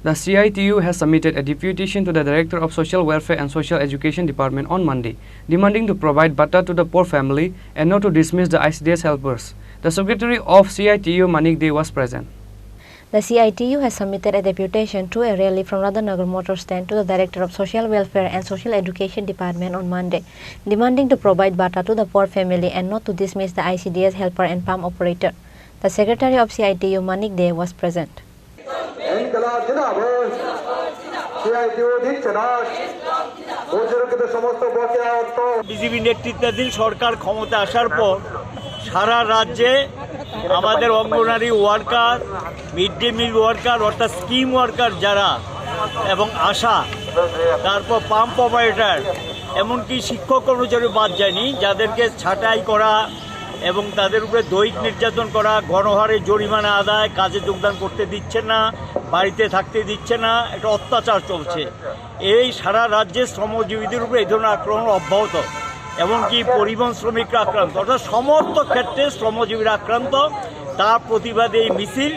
The CITU has submitted a deputation to the Director of Social Welfare and Social Education Department on Monday, demanding to provide bata to the poor family and not to dismiss the ICDS helpers. The Secretary of CITU, Manik De, was present. The CITU has submitted a deputation through a rally from Radhanagar Motor Stand to the Director of Social Welfare and Social Education Department on Monday, demanding to provide bata to the poor family and not to dismiss the ICDS helper and pump operator. The Secretary of CITU, Manik De, was present. BJP নেতৃত্বাধীন সরকার ক্ষমতা আসার পর সারা রাজ্যে আমাদের anganwadi worker, mid day meal worker অর্থাৎ scheme worker যারা এবং আশা, তারপর পাম্প অপারেটর, এমনকি শিক্ষক কর্মচারী বাদ যায়নি, যাদেরকে ছাঁটাই করা এবং তাদের উপরে দৈহিক নির্যাতন করা, গণহারে জরিমানা আদায়, কাজে যোগদান করতে দিচ্ছে না, বাড়িতে থাকতে দিচ্ছে না, একটা অত্যাচার চলছে। এই সারা রাজ্যে শ্রমজীবীদের উপরে এই ধরনের আক্রমণ অব্যাহত, এমনকি পরিবহন শ্রমিকরা আক্রান্ত, অর্থাৎ সমস্ত ক্ষেত্রে শ্রমজীবীরা আক্রান্ত। তার প্রতিবাদে এই মিছিল।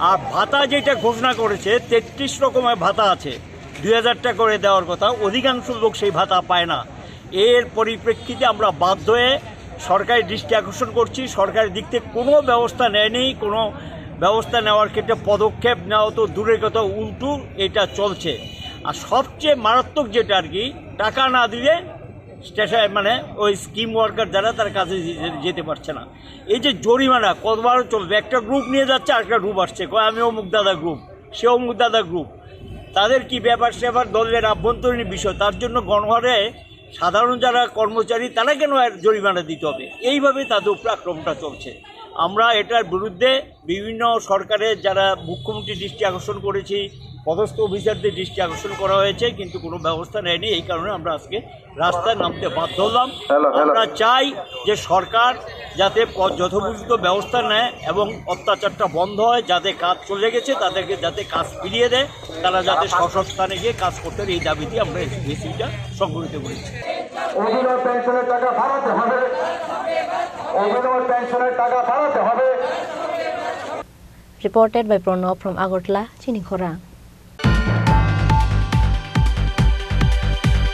আর ভাতা যেটা ঘোষণা করেছে, 33 রকমের ভাতা আছে, 2000 টাকা করে দেওয়ার কথা, অধিকাংশ লোক সেই ভাতা পায় না। এর পরিপ্রেক্ষিতে আমরা বাধ্য হয়ে সরকারের দৃষ্টি আকর্ষণ করছি। সরকারের দিক থেকে কোনো ব্যবস্থা নেয়নি, কোনো ব্যবস্থা নেওয়ার ক্ষেত্রে পদক্ষেপ নেওয়া তো দূরের কথা, উল্টো এটা চলছে। আর সবচেয়ে মারাত্মক যেটা আর কি, টাকা না দিলে স্টেশন মানে ওই স্কিম ওয়ার্কার যারা তার কাছে যেতে পারছে না। এই যে জরিমানা কতবার চলবে, একটা গ্রুপ নিয়ে যাচ্ছে আরেকটা গ্রুপ আসছে, আমি অমুক দাদা গ্রুপ, সে অমুক দাদা গ্রুপ, তাদের কি ব্যাপার সেবার দলের আভ্যন্তরীণ বিষয়, তার জন্য গণহারে সাধারণ যারা কর্মচারী তারা কেন জরিমানা দিতে হবে, এইভাবে তাদের উপরে আক্রমণটা চলছে। আমরা এটার বিরুদ্ধে বিভিন্ন সরকারের যারা মুখ্যমন্ত্রীর দৃষ্টি আকর্ষণ করেছি, পদস্থ অফিসারদের দৃষ্টি আকর্ষণ করা হয়েছে, কিন্তু কোনো ব্যবস্থা নেয়নি। এই কারণে আমরা আজকে রাস্তায় নামতে বাধ্য হলাম। আমরা চাই যে সরকার যাতে যথোপযুক্ত ব্যবস্থা নেয় এবং অত্যাচারটা বন্ধ হয়, যাতে কাজ চলে গেছে তাদেরকে যাতে কাজ ফিরিয়ে দেয়, তারা যাতে স্বস্থানে গিয়ে কাজ করতে এই দাবিতে আমরা এই মিছিলটা সংগঠিত করেছি। অভিনয় পেনশনের টাকা বাড়াতে হবে, অভিনয় পেনশনের টাকা বাড়াতে হবে। Reported by Pranab from Agartala, Chini, Khorang.